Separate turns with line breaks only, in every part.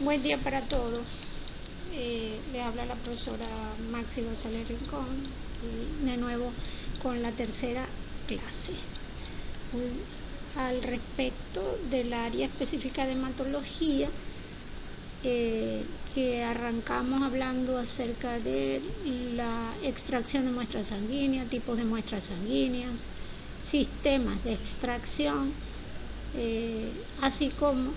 Buen día para todos. Les habla la profesora Maxi González Rincón y de nuevo con la tercera clase. Al respecto del área específica de hematología, que arrancamos hablando acerca de la extracción de muestras sanguíneas, tipos de muestras sanguíneas, sistemas de extracción, así como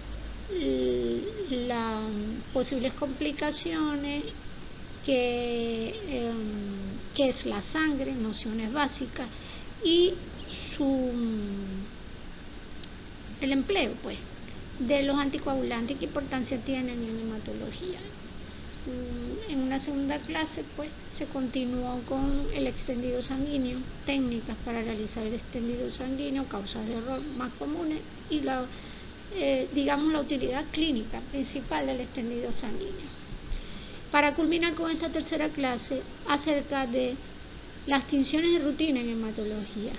las posibles complicaciones que es la sangre, nociones básicas, y el empleo pues de los anticoagulantes, qué importancia tienen en hematología. En una segunda clase pues se continuó con el extendido sanguíneo, técnicas para realizar el extendido sanguíneo, causas de error más comunes y la utilidad clínica principal del extendido sanguíneo. Para culminar con esta tercera clase acerca de las tinciones de rutina en hematología.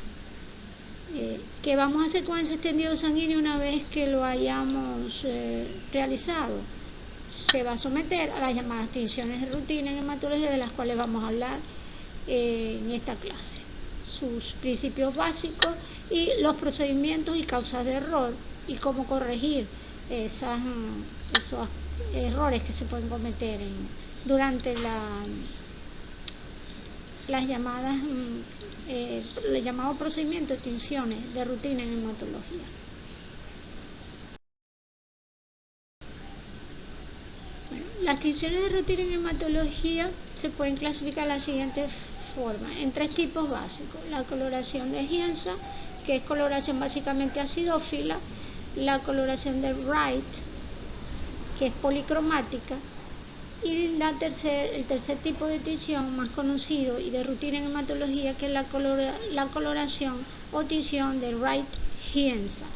¿Qué vamos a hacer con ese extendido sanguíneo una vez que lo hayamos realizado? Se va a someter a las llamadas tinciones de rutina en hematología, de las cuales vamos a hablar en esta clase. Sus principios básicos y los procedimientos y causas de error y cómo corregir esos errores que se pueden cometer durante las llamadas el llamado procedimiento de tinciones de rutina en hematología. Las tinciones de rutina en hematología se pueden clasificar de la siguiente forma, en tres tipos básicos: la coloración de Hienza, que es coloración básicamente acidófila; la coloración de Wright, que es policromática; y el tercer tipo de tinción más conocido y de rutina en hematología, que es la coloración o tinción de Wright-Hienza.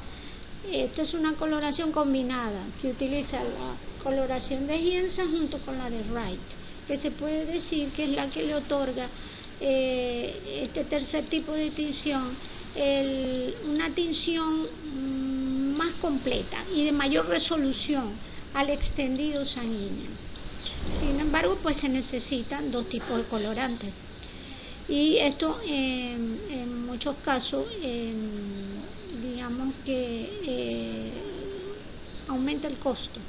Esto es una coloración combinada que utiliza la coloración de Hienza junto con la de Wright, que se puede decir que es la que le otorga este tercer tipo de tinción una tinción más completa y de mayor resolución al extendido sanguíneo. Sin embargo, pues se necesitan dos tipos de colorantes, y esto en muchos casos aumenta el costo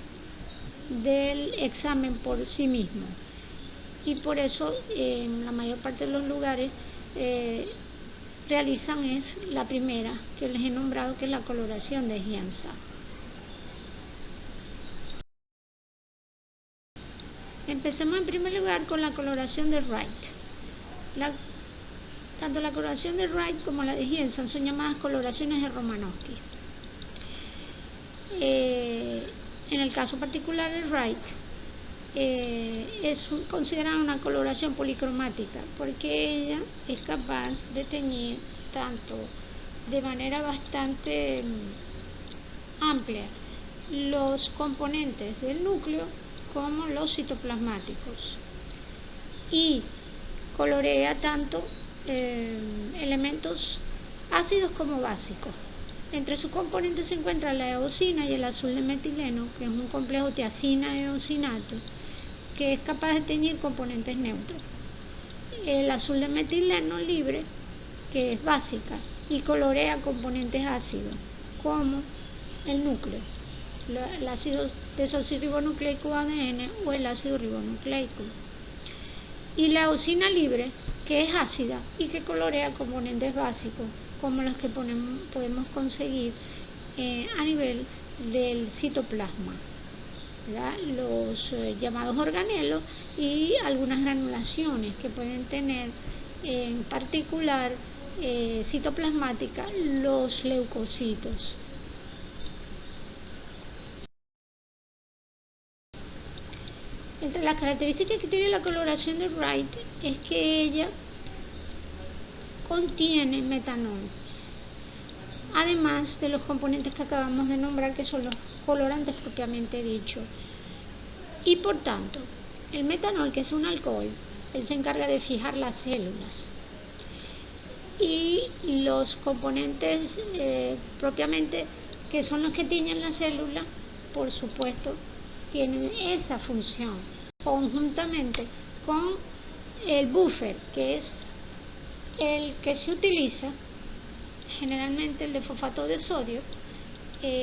del examen por sí mismo, y por eso en la mayor parte de los lugares realizan la primera que les he nombrado, que es la coloración de Hienza. Empecemos en primer lugar con la coloración de Wright. Tanto la coloración de Wright como la de Hienza son llamadas coloraciones de Romanowsky. En el caso particular de Wright, es considerada una coloración policromática porque ella es capaz de teñir tanto de manera bastante amplia los componentes del núcleo como los citoplasmáticos, y colorea tanto elementos ácidos como básicos. Entre sus componentes se encuentra la eosina y el azul de metileno, que es un complejo tiacina-eosinato que es capaz de teñir componentes neutros. El azul de metileno libre, que es básica y colorea componentes ácidos como el núcleo, el ácido desoxirribonucleico ADN o el ácido ribonucleico; y la eosina libre, que es ácida y que colorea componentes básicos como los que podemos conseguir a nivel del citoplasma, los llamados organelos y algunas granulaciones que pueden tener en particular citoplasmática los leucocitos. Entre las características que tiene la coloración de Wright es que ella contiene metanol, además de los componentes que acabamos de nombrar, que son los colorantes propiamente dichos. Y por tanto, el metanol, que es un alcohol, él se encarga de fijar las células, y los componentes propiamente, que son los que tiñen la célula, por supuesto, tienen esa función conjuntamente con el buffer, que es el que se utiliza generalmente, el de fosfato de sodio,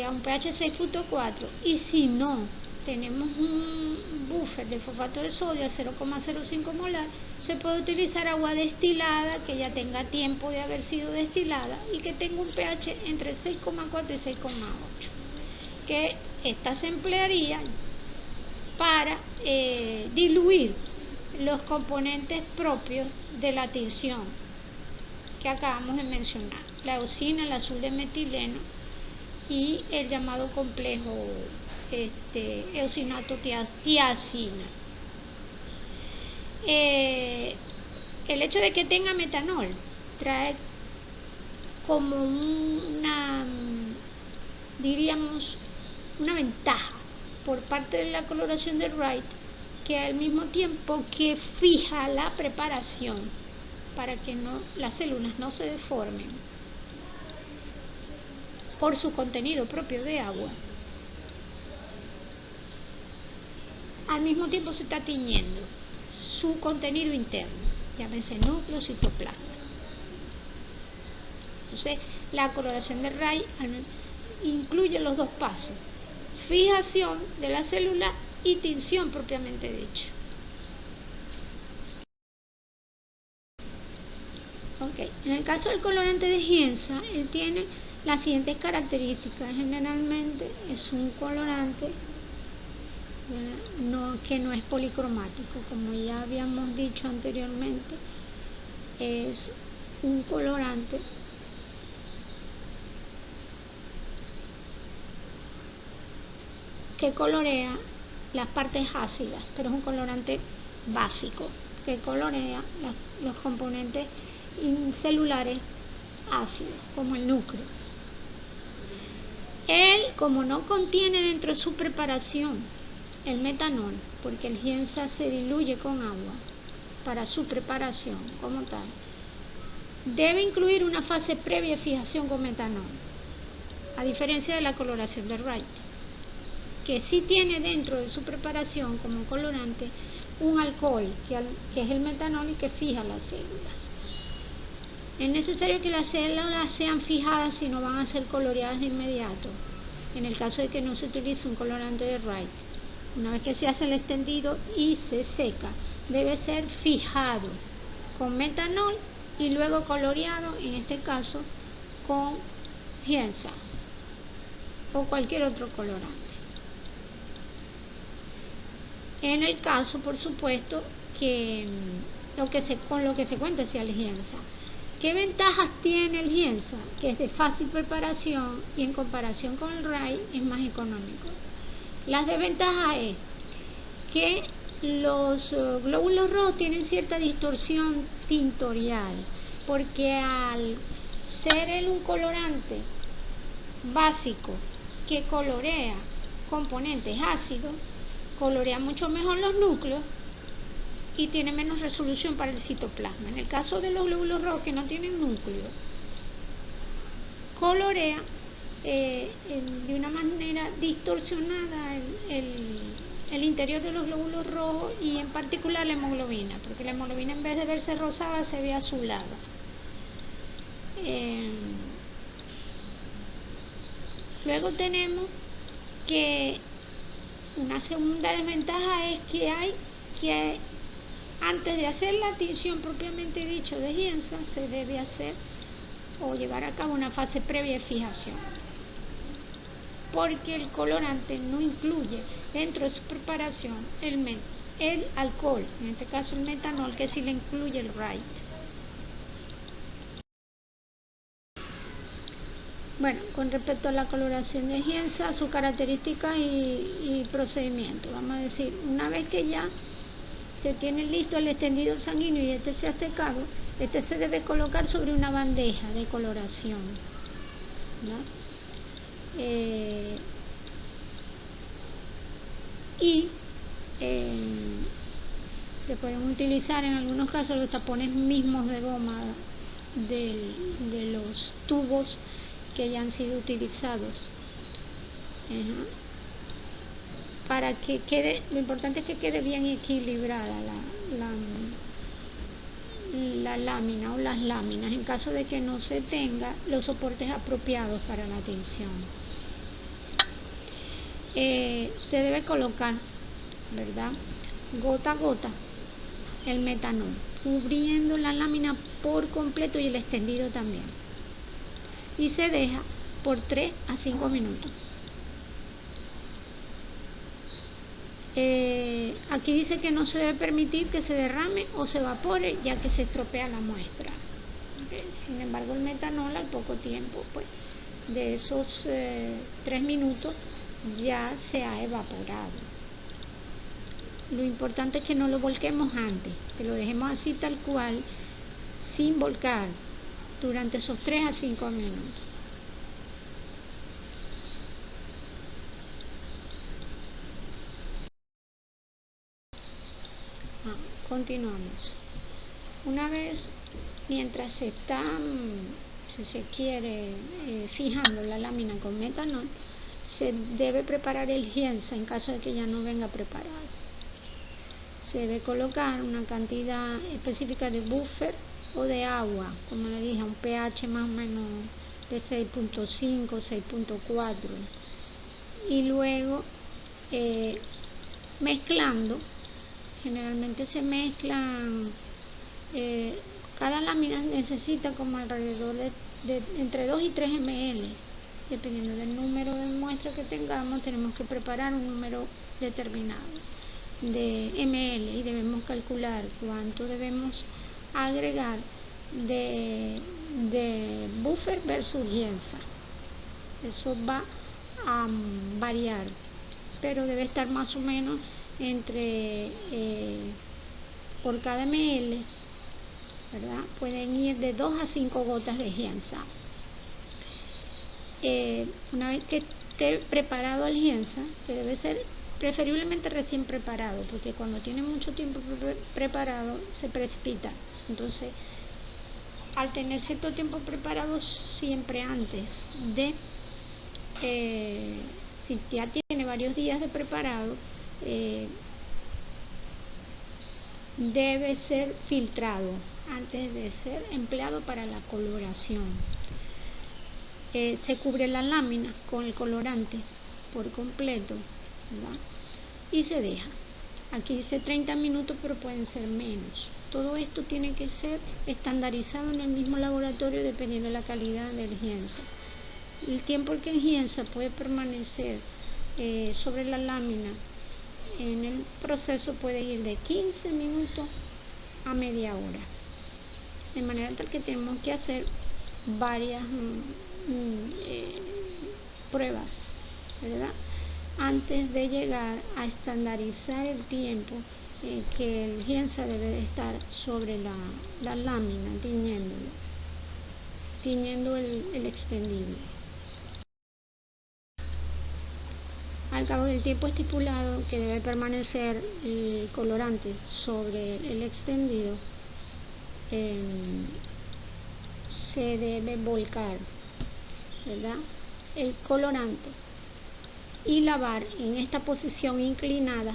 a un pH 6.4, y si no tenemos un buffer de fosfato de sodio a 0,05 molar, se puede utilizar agua destilada que ya tenga tiempo de haber sido destilada y que tenga un pH entre 6,4 y 6,8, que esta se emplearía para diluir los componentes propios de la tinción que acabamos de mencionar, la eosina, el azul de metileno y el llamado complejo eosinato tiazina. El hecho de que tenga metanol trae como diríamos, una ventaja por parte de la coloración de Wright, que al mismo tiempo que fija la preparación para que las células no se deformen por su contenido propio de agua, al mismo tiempo se está tiñendo su contenido interno, llámese núcleo, citoplasma. Entonces, la coloración de Wright incluye los dos pasos: fijación de la célula y tinción propiamente dicho. En el caso del colorante de Gienza, él tiene las siguientes características. Generalmente es un colorante que no es policromático, como ya habíamos dicho anteriormente. Es un colorante que colorea las partes ácidas, pero es un colorante básico que colorea los componentes celulares ácidos, como el núcleo. Él, como no contiene dentro de su preparación el metanol, porque el Gienza se diluye con agua para su preparación como tal, debe incluir una fase previa de fijación con metanol, a diferencia de la coloración de Wright, que sí tiene dentro de su preparación como colorante un alcohol, que es el metanol, y que fija las células. Es necesario que las células sean fijadas si no van a ser coloreadas de inmediato, en el caso de que no se utilice un colorante de Wright. Una vez que se hace el extendido y se seca, debe ser fijado con metanol y luego coloreado, en este caso, con Gienza o cualquier otro colorante. En el caso, por supuesto, que con lo que se cuenta sea el Gienza. ¿Qué ventajas tiene el Gienza? Que es de fácil preparación y en comparación con el Wright es más económico. Las desventajas es que los glóbulos rojos tienen cierta distorsión tintorial, porque al ser él un colorante básico que colorea componentes ácidos, colorea mucho mejor los núcleos y tiene menos resolución para el citoplasma. En el caso de los glóbulos rojos que no tienen núcleo, colorea de una manera distorsionada el interior de los glóbulos rojos y en particular la hemoglobina, porque la hemoglobina, en vez de verse rosada, se ve azulada. Luego tenemos que una segunda desventaja es que antes de hacer la tinción propiamente dicho de Gienza, se debe hacer o llevar a cabo una fase previa de fijación, porque el colorante no incluye dentro de su preparación el alcohol, en este caso el metanol, que sí le incluye el Wright. Bueno, con respecto a la coloración de Gienza, su característica y procedimiento, vamos a decir, una vez que ya se tiene listo el extendido sanguíneo y este se ha secado, este se debe colocar sobre una bandeja de coloración, ¿no? Se pueden utilizar en algunos casos los tapones mismos de goma de los tubos que ya han sido utilizados para que quede, lo importante es que quede bien equilibrada la lámina o las láminas, en caso de que no se tenga los soportes apropiados para la tinción. Se debe colocar, ¿verdad?, gota a gota el metanol, cubriendo la lámina por completo y el extendido también, y se deja por 3 a 5 minutos. Aquí dice que no se debe permitir que se derrame o se evapore, ya que se estropea la muestra. Sin embargo, el metanol al poco tiempo, pues, de esos 3 minutos ya se ha evaporado. Lo importante es que no lo volquemos antes, que lo dejemos así tal cual, sin volcar, durante esos 3 a 5 minutos. Continuamos. Una vez, mientras se está, si se quiere, fijando la lámina con metanol, se debe preparar el gienza en caso de que ya no venga preparado. Se debe colocar una cantidad específica de buffer o de agua, como le dije, a un pH más o menos de 6.5, 6.4, y luego mezclando. Generalmente se mezclan, cada lámina necesita como alrededor de entre 2 y 3 ml, dependiendo del número de muestras que tengamos. Tenemos que preparar un número determinado de ml y debemos calcular cuánto debemos agregar de buffer versus gienza. Eso va a variar, pero debe estar más o menos entre, por cada ml, ¿verdad?, pueden ir de 2 a 5 gotas de gienza. Una vez que esté preparado el gienza, que debe ser preferiblemente recién preparado, porque cuando tiene mucho tiempo preparado se precipita. Entonces, al tener cierto tiempo preparado, siempre antes de, si ya tiene varios días de preparado, debe ser filtrado antes de ser empleado para la coloración. Se cubre la lámina con el colorante por completo, ¿verdad?, y se deja. Aquí dice 30 minutos, pero pueden ser menos. Todo esto tiene que ser estandarizado en el mismo laboratorio dependiendo de la calidad del gienza. El tiempo que el gienza puede permanecer sobre la lámina en el proceso puede ir de 15 minutos a media hora, de manera tal que tenemos que hacer varias pruebas, ¿verdad?, antes de llegar a estandarizar el tiempo que el gienza debe de estar sobre la lámina, tiñendo el extendido. Al cabo del tiempo estipulado que debe permanecer el colorante sobre el extendido, se debe volcar, ¿verdad?, el colorante y lavar en esta posición inclinada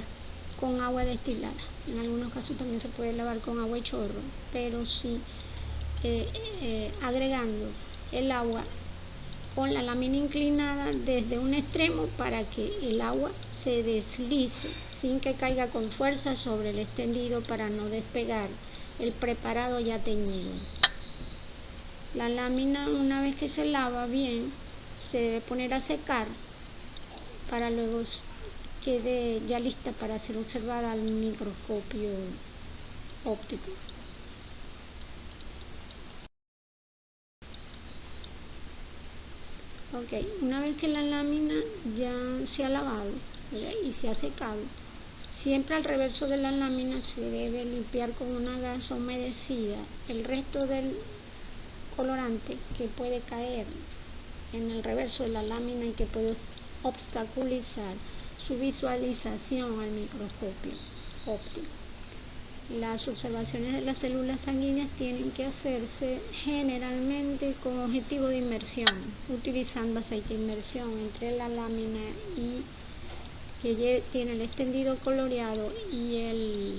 con agua destilada. En algunos casos también se puede lavar con agua y chorro, pero sí agregando el agua con la lámina inclinada desde un extremo para que el agua se deslice sin que caiga con fuerza sobre el extendido para no despegar el preparado ya teñido. La lámina, una vez que se lava bien, se debe poner a secar para luego quede ya lista para ser observada al microscopio óptico. Una vez que la lámina ya se ha lavado, ¿verdad?, y se ha secado, siempre al reverso de la lámina se debe limpiar con una gasa humedecida el resto del colorante que puede caer en el reverso de la lámina y que puede obstaculizar su visualización al microscopio óptico. Las observaciones de las células sanguíneas tienen que hacerse generalmente con objetivo de inmersión, utilizando aceite de inmersión entre la lámina y que tiene el extendido coloreado y el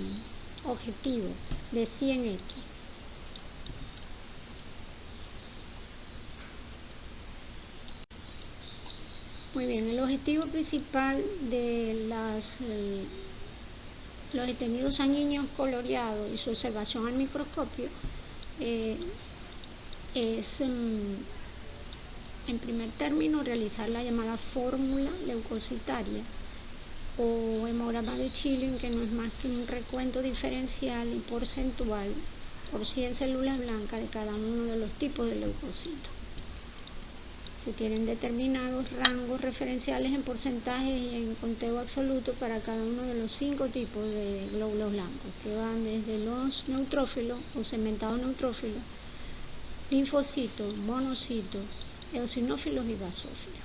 objetivo de 100x. Muy bien, el objetivo principal de los extendidos sanguíneos coloreados y su observación al microscopio es, en primer término, realizar la llamada fórmula leucocitaria o hemograma de Schilling, que no es más que un recuento diferencial y porcentual por 100 células blancas de cada uno de los tipos de leucocitos. Se tienen determinados rangos referenciales en porcentajes y en conteo absoluto para cada uno de los 5 tipos de glóbulos blancos, que van desde los neutrófilos o segmentados neutrófilos, linfocitos, monocitos, eosinófilos y basófilos.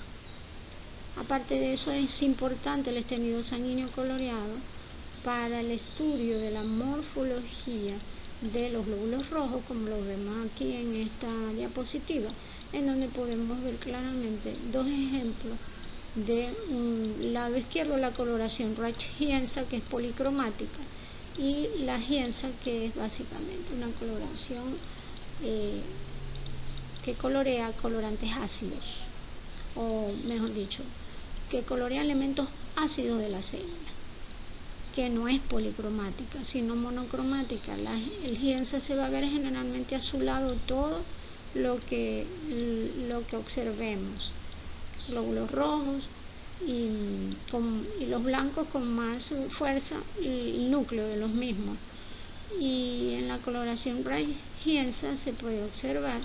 Aparte de eso, es importante el extendido sanguíneo coloreado para el estudio de la morfología de los glóbulos rojos, como lo vemos aquí en esta diapositiva, en donde podemos ver claramente dos ejemplos. De un lado izquierdo, la coloración Reich-Hienza, que es policromática, y la Hienza, que es básicamente una coloración que colorea colorantes ácidos, o mejor dicho, que colorea elementos ácidos de la célula, que no es policromática, sino monocromática. El Hienza se va a ver generalmente azulado todo lo que observemos, glóbulos rojos y los blancos con más fuerza, el núcleo de los mismos. Y en la coloración Reich-Hienza se puede observar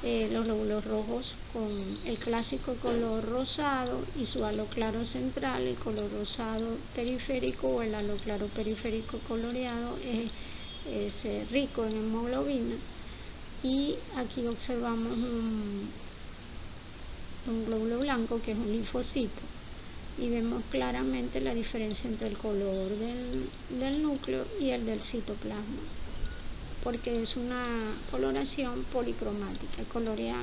los glóbulos rojos con el clásico color rosado y su halo claro central. El color rosado periférico o el halo claro periférico coloreado es rico en hemoglobina. Y aquí observamos un glóbulo blanco, que es un linfocito, y vemos claramente la diferencia entre el color del núcleo y el del citoplasma, porque es una coloración policromática, colorea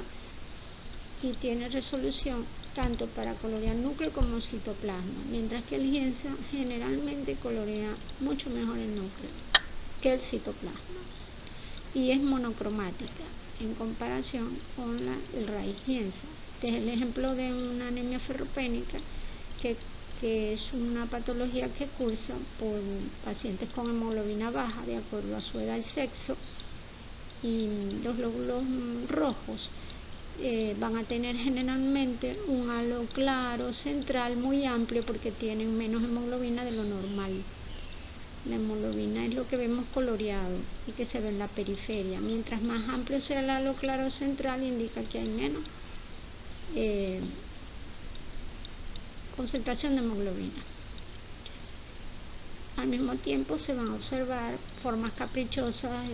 y tiene resolución tanto para colorear núcleo como citoplasma, mientras que el Hienza generalmente colorea mucho mejor el núcleo que el citoplasma, y es monocromática en comparación con el Reich-Hienza. Este es el ejemplo de una anemia ferropénica, que es una patología que cursa por pacientes con hemoglobina baja de acuerdo a su edad y sexo, y los glóbulos rojos van a tener generalmente un halo claro central muy amplio porque tienen menos hemoglobina de lo normal. La hemoglobina es lo que vemos coloreado y que se ve en la periferia. Mientras más amplio sea el halo claro central, indica que hay menos concentración de hemoglobina. Al mismo tiempo se van a observar formas caprichosas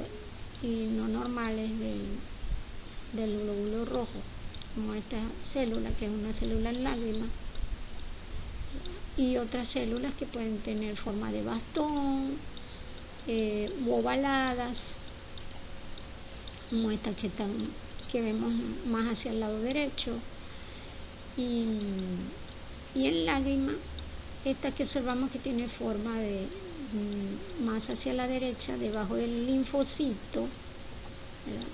y no normales del glóbulo rojo, como esta célula, que es una célula en lágrima, y otras células que pueden tener forma de bastón u ovaladas, como estas que vemos más hacia el lado derecho, y en lágrima, esta que observamos que tiene forma de más hacia la derecha, debajo del linfocito, ¿verdad?,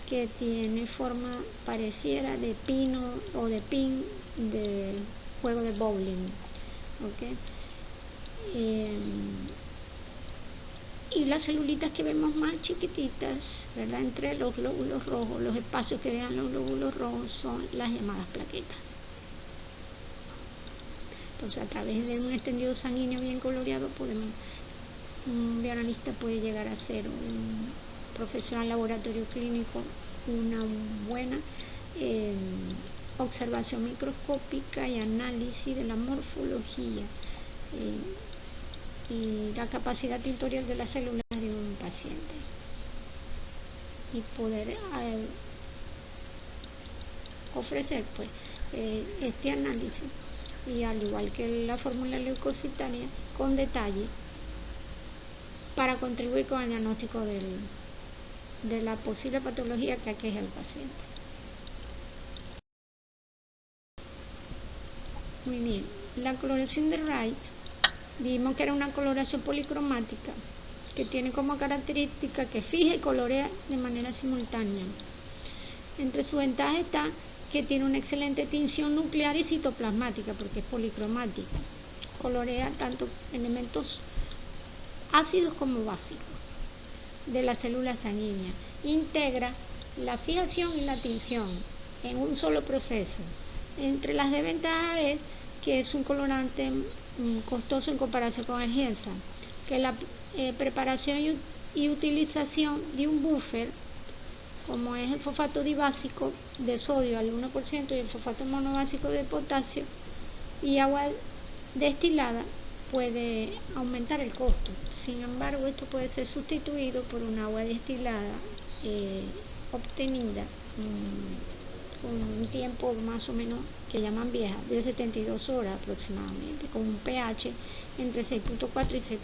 que tiene forma pareciera de pino o de pin de juego de bowling, ¿okay? Y las celulitas que vemos más chiquititas, ¿verdad?, entre los glóbulos rojos, los espacios que dejan los glóbulos rojos son las llamadas plaquetas. Entonces, a través de un extendido sanguíneo bien coloreado, un bioanalista puede llegar a ser un profesional laboratorio clínico, una buena observación microscópica y análisis de la morfología y la capacidad tintorial de las células de un paciente, y poder ofrecer pues este análisis, y al igual que la fórmula leucocitaria, con detalle, para contribuir con el diagnóstico de la posible patología que aqueja al paciente. Muy bien, La coloración de Wright, vimos que era una coloración policromática que tiene como característica que fija y colorea de manera simultánea. Entre sus ventajas está que tiene una excelente tinción nuclear y citoplasmática porque es policromática. Colorea tanto elementos ácidos como básicos de la célula sanguínea. Integra la fijación y la tinción en un solo proceso. Entre las desventajas es que es un colorante costoso en comparación con el ginseng, que la preparación y utilización de un buffer, como es el fosfato dibásico de sodio al 1% y el fosfato monobásico de potasio y agua destilada, puede aumentar el costo. Sin embargo, esto puede ser sustituido por un agua destilada obtenida con un tiempo más o menos que llaman vieja, de 72 horas aproximadamente, con un pH entre 6.4 y 6.5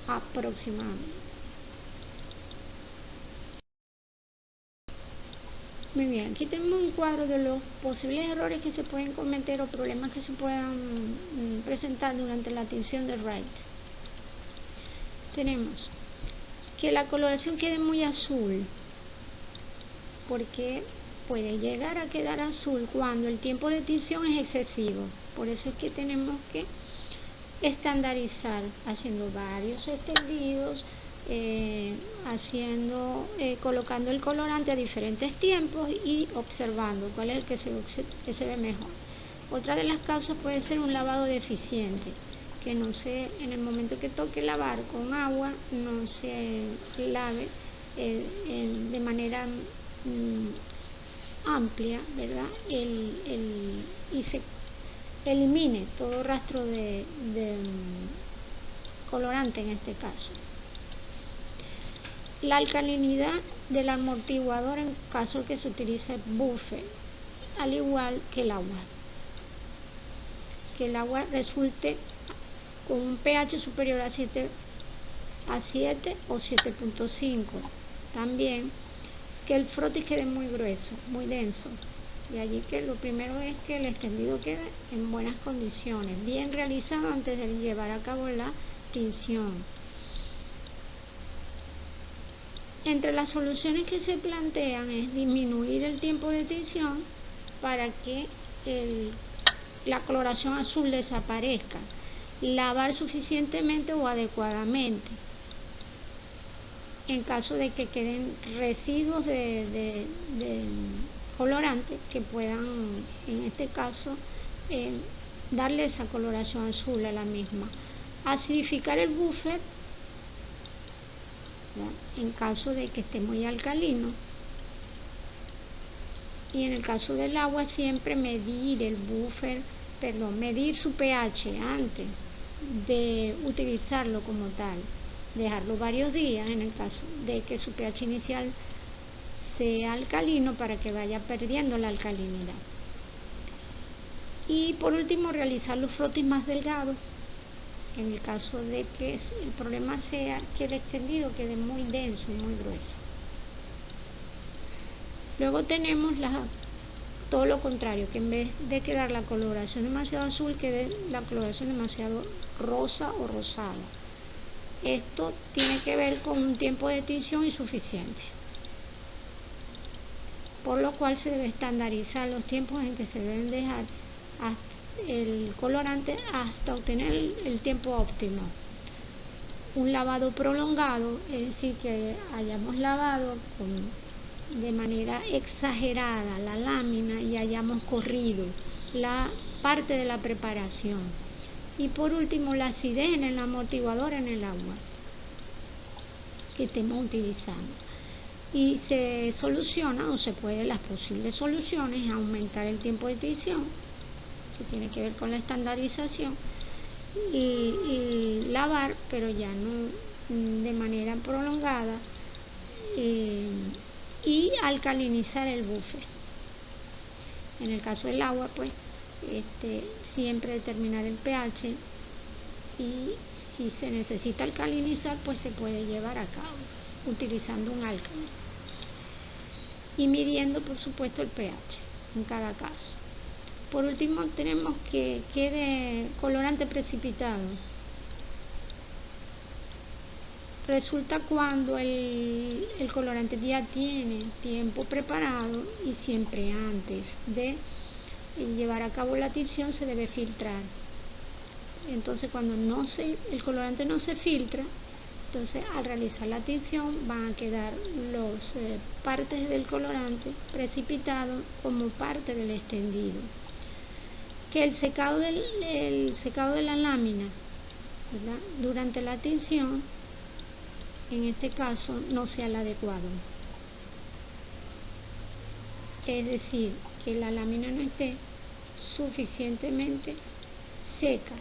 aproximadamente. Muy bien, aquí tenemos un cuadro de los posibles errores que se pueden cometer o problemas que se puedan presentar durante la tinción de Wright. Tenemos que la coloración quede muy azul, porque puede llegar a quedar azul cuando el tiempo de tinción es excesivo. Por eso es que tenemos que estandarizar haciendo varios extendidos, colocando el colorante a diferentes tiempos y observando cuál es el que se ve mejor. Otra de las causas puede ser un lavado deficiente, que en el momento que toque lavar con agua no se lave de manera amplia, ¿verdad? Y se elimine todo rastro de colorante en este caso. La alcalinidad del amortiguador en caso de que se utilice buffer, al igual que el agua. Que el agua resulte con un pH superior a 7 o 7.5. También que el frotis quede muy grueso, muy denso. De allí que lo primero es que el extendido quede en buenas condiciones, bien realizado antes de llevar a cabo la tinción. Entre las soluciones que se plantean es disminuir el tiempo de tinción para que la coloración azul desaparezca, lavar suficientemente o adecuadamente. En caso de que queden residuos de colorante que puedan, en este caso, darle esa coloración azul a la misma. Acidificar el buffer, ¿verdad?, en caso de que esté muy alcalino. Y en el caso del agua, siempre medir su pH antes de utilizarlo como tal. Dejarlo varios días en el caso de que su pH inicial sea alcalino para que vaya perdiendo la alcalinidad. Y por último, realizar los frotis más delgados en el caso de que el problema sea que el extendido quede muy denso, muy grueso. Luego tenemos todo lo contrario, que en vez de quedar la coloración demasiado azul, quede la coloración demasiado rosa o rosada. Esto tiene que ver con un tiempo de tinción insuficiente, por lo cual se debe estandarizar los tiempos en que se deben dejar el colorante hasta obtener el tiempo óptimo. Un lavado prolongado, es decir, que hayamos lavado de manera exagerada la lámina y hayamos corrido la parte de la preparación. Y por último, la acidez en el amortiguador en el agua que estemos utilizando. Y se soluciona, o se puede, las posibles soluciones, aumentar el tiempo de tinción, que tiene que ver con la estandarización, y lavar, pero ya no de manera prolongada, y alcalinizar el buffer. En el caso del agua, pues siempre determinar el pH, y si se necesita alcalinizar, pues se puede llevar a cabo utilizando un álcali y midiendo, por supuesto, el pH en cada caso. Por último tenemos que quede colorante precipitado. Resulta cuando el colorante ya tiene tiempo preparado y siempre antes de llevar a cabo la tinción se debe filtrar. Entonces cuando el colorante no se filtra, entonces al realizar la tinción van a quedar las partes del colorante precipitado como parte del extendido. Que el secado de la lámina, ¿verdad?, durante la tinción, en este caso, no sea el adecuado. Es decir, que la lámina no esté suficientemente seca,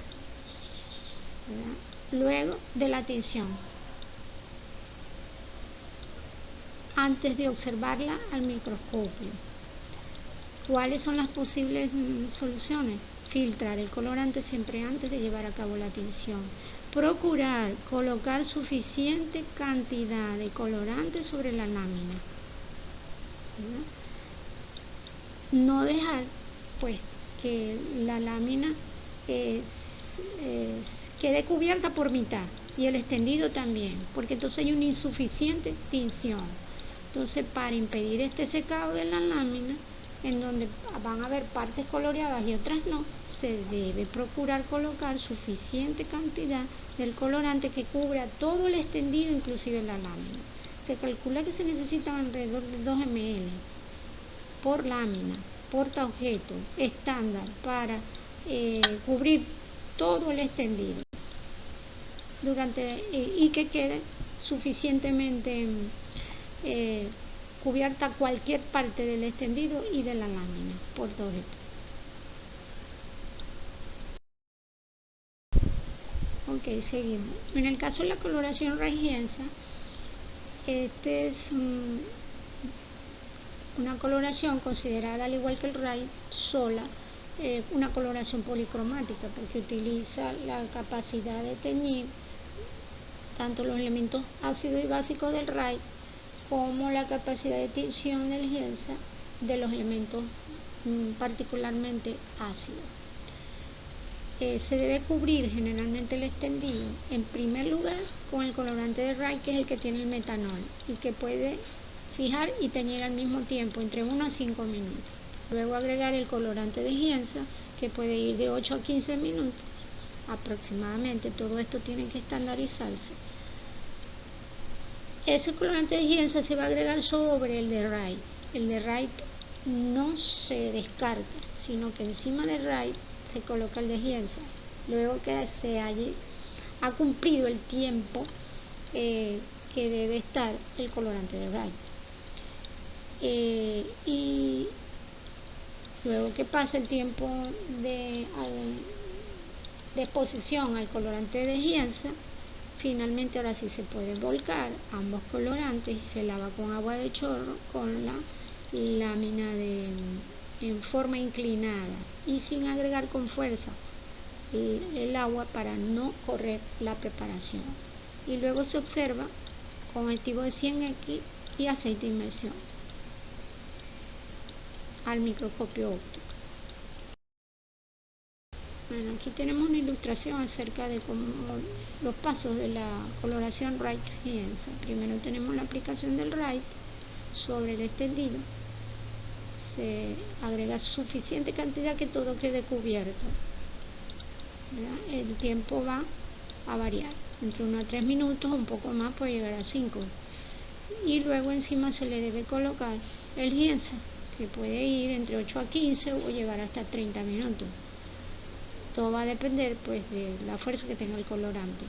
¿verdad?, luego de la tinción, antes de observarla al microscopio. ¿Cuáles son las posibles soluciones? Filtrar el colorante siempre antes de llevar a cabo la tinción. Procurar colocar suficiente cantidad de colorante sobre la lámina, ¿verdad? No dejar pues que la lámina quede cubierta por mitad y el extendido también, porque entonces hay una insuficiente tinción. Entonces, para impedir este secado de la lámina, en donde van a haber partes coloreadas y otras no, se debe procurar colocar suficiente cantidad del colorante que cubra todo el extendido, inclusive la lámina. Se calcula que se necesitan alrededor de 2 ml por lámina, portaobjeto estándar para cubrir todo el extendido y que quede suficientemente cubierta cualquier parte del extendido y de la lámina portaobjeto. Ok, seguimos. En el caso de la coloración Wright-Gienza, este es una coloración considerada, al igual que el Wright, sola, una coloración policromática, porque utiliza la capacidad de teñir tanto los elementos ácidos y básicos del Wright como la capacidad de tinción del Gienza de los elementos particularmente ácidos. Se debe cubrir generalmente el extendido en primer lugar con el colorante de Wright, que es el que tiene el metanol y que puede fijar y teñir al mismo tiempo entre 1 a 5 minutos. Luego agregar el colorante de Gienza, que puede ir de 8 a 15 minutos aproximadamente. Todo esto tiene que estandarizarse. Ese colorante de Gienza se va a agregar sobre el de Wright. El de Wright no se descarta, sino que encima de Wright se coloca el de Gienza, luego que ha cumplido el tiempo que debe estar el colorante de Wright. Y luego que pasa el tiempo de exposición al colorante de Gienza, finalmente ahora sí se puede volcar ambos colorantes y se lava con agua de chorro con la lámina en forma inclinada y sin agregar con fuerza el agua para no correr la preparación. Y luego se observa con activo de 100X y aceite de inmersión al microscopio óptico. Bueno, aquí tenemos una ilustración acerca de cómo los pasos de la coloración Wright-Gienza. Primero tenemos la aplicación del Wright sobre el extendido. Se agrega suficiente cantidad que todo quede cubierto, ¿verdad? El tiempo va a variar entre 1 a 3 minutos, un poco más, puede llegar a 5. Y luego encima se le debe colocar el Gienza, que puede ir entre 8 a 15 o llegar hasta 30 minutos. Todo va a depender pues de la fuerza que tenga el colorante.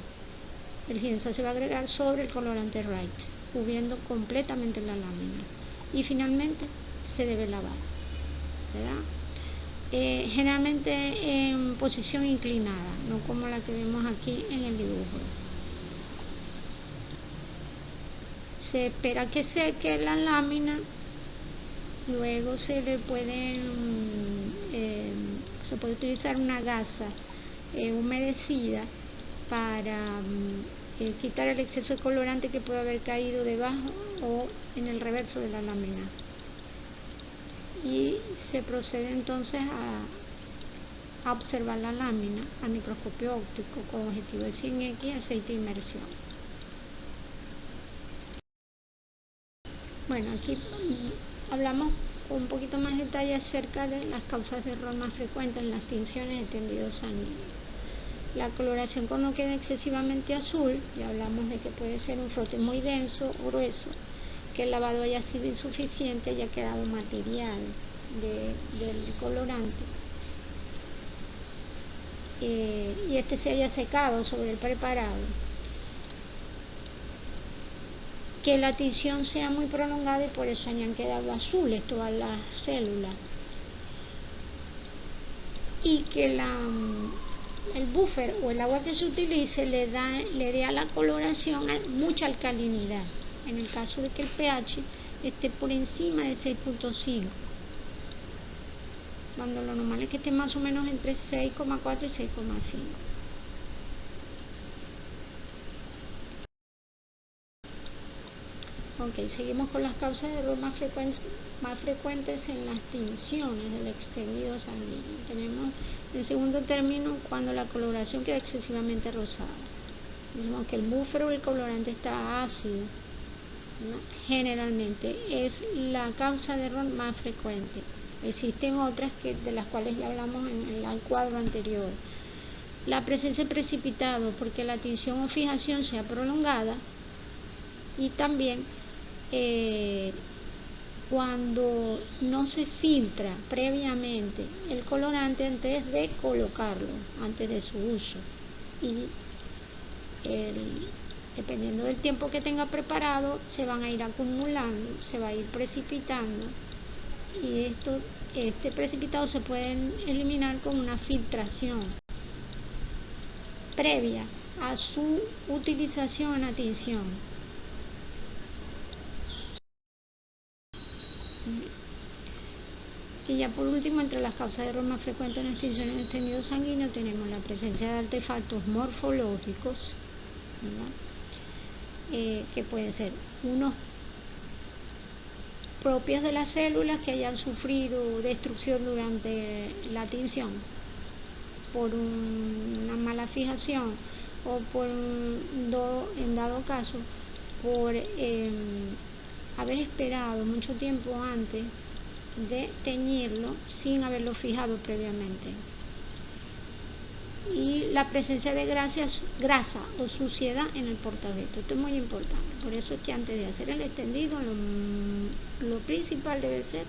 El Gienza se va a agregar sobre el colorante Wright, cubriendo completamente la lámina. Y finalmente se debe lavar, ¿verdad? Generalmente en posición inclinada, no como la que vemos aquí en el dibujo. Se espera que seque la lámina, luego se puede utilizar una gasa humedecida para quitar el exceso de colorante que puede haber caído debajo o en el reverso de la lámina. Y se procede entonces a observar la lámina al microscopio óptico con objetivo de 100x aceite de inmersión. Bueno, aquí hablamos con un poquito más de detalle acerca de las causas de error más frecuentes en las tinciones de tendido sanguíneo. La coloración cuando queda excesivamente azul, ya hablamos de que puede ser un frote muy denso o grueso, que el lavado haya sido insuficiente y haya quedado material del colorante, y este se haya secado sobre el preparado, que la tinción sea muy prolongada y por eso hayan quedado azules todas las células, y que el buffer o el agua que se utilice le dé a la coloración mucha alcalinidad, en el caso de que el pH esté por encima de 6.5, cuando lo normal es que esté más o menos entre 6,4 y 6,5. Ok, seguimos con las causas de error más frecuentes en las tinciones del extendido sanguíneo. Tenemos en segundo término cuando la coloración queda excesivamente rosada. Decimos que el buffer o el colorante está ácido, ¿no? Generalmente es la causa de error más frecuente. Existen otras de las cuales ya hablamos en el cuadro anterior. La presencia de precipitado, porque la tinción o fijación sea prolongada, y también cuando no se filtra previamente el colorante antes de colocarlo, antes de su uso, y dependiendo del tiempo que tenga preparado, se van a ir acumulando, se va a ir precipitando, y este precipitado se puede eliminar con una filtración previa a su utilización en la tinción. Y ya por último, entre las causas de error más frecuentes en las tinciones de tendido sanguíneo tenemos la presencia de artefactos morfológicos, que pueden ser unos propios de las células que hayan sufrido destrucción durante la tinción por una mala fijación, o en dado caso por haber esperado mucho tiempo antes de teñirlo sin haberlo fijado previamente, y la presencia de grasa o suciedad en el portaobjeto. Esto es muy importante, por eso es que antes de hacer el extendido lo principal debe ser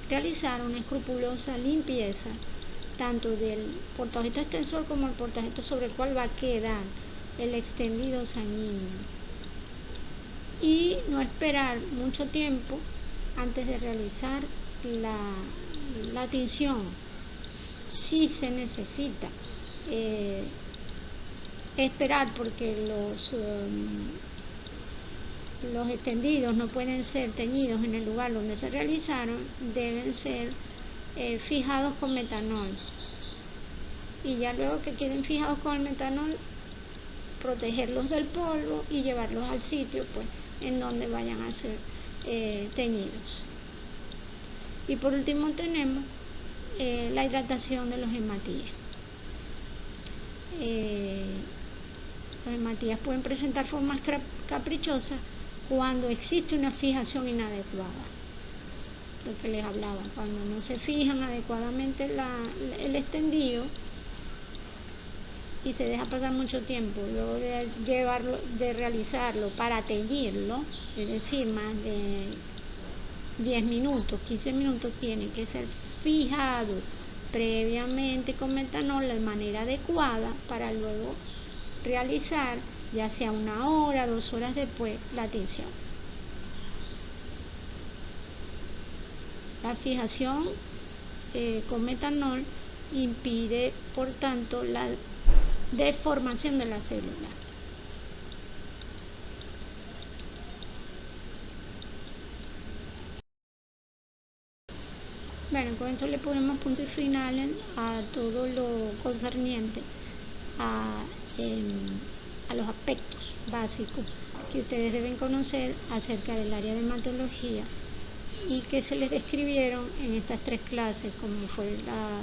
realizar una escrupulosa limpieza tanto del portaobjeto extensor como el portaobjeto sobre el cual va a quedar el extendido sanguíneo, y no esperar mucho tiempo antes de realizar la tinción. Si se necesita esperar porque los extendidos no pueden ser teñidos en el lugar donde se realizaron, deben ser fijados con metanol, y ya luego que queden fijados con el metanol, protegerlos del polvo y llevarlos al sitio pues en donde vayan a ser teñidos. Y por último tenemos la hidratación de los hematíes. Los hematíes pueden presentar formas caprichosas cuando existe una fijación inadecuada, lo que les hablaba, cuando no se fijan adecuadamente el extendido y se deja pasar mucho tiempo luego de realizarlo para teñirlo, es decir, más de 10 minutos, 15 minutos, tiene que ser fijado previamente con metanol de manera adecuada para luego realizar, ya sea 1 hora, 2 horas después, la tinción. La fijación con metanol impide, por tanto, la deformación de la célula. Bueno, con esto le ponemos punto y final a todo lo concerniente a los aspectos básicos que ustedes deben conocer acerca del área de hematología y que se les describieron en estas 3 clases, como fue la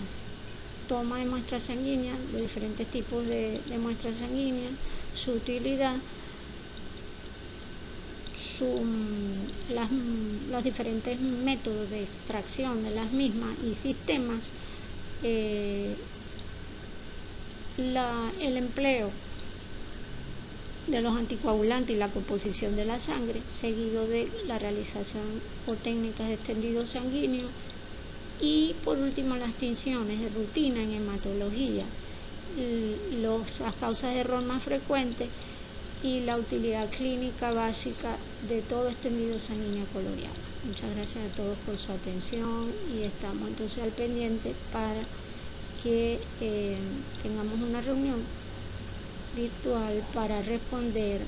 toma de muestras sanguíneas, de diferentes tipos de muestras sanguíneas, su utilidad, los diferentes métodos de extracción de las mismas y sistemas, el empleo de los anticoagulantes y la composición de la sangre, seguido de la realización o técnicas de extendido sanguíneo, y por último las tinciones de rutina en hematología, las causas de error más frecuentes y la utilidad clínica básica de todo extendido sanguíneo coloreado. Muchas gracias a todos por su atención y estamos entonces al pendiente para que tengamos una reunión virtual para responder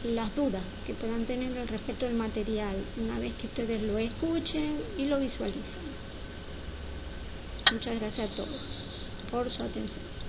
las dudas que puedan tener al respecto del material una vez que ustedes lo escuchen y lo visualicen. Muchas gracias a todos por su atención.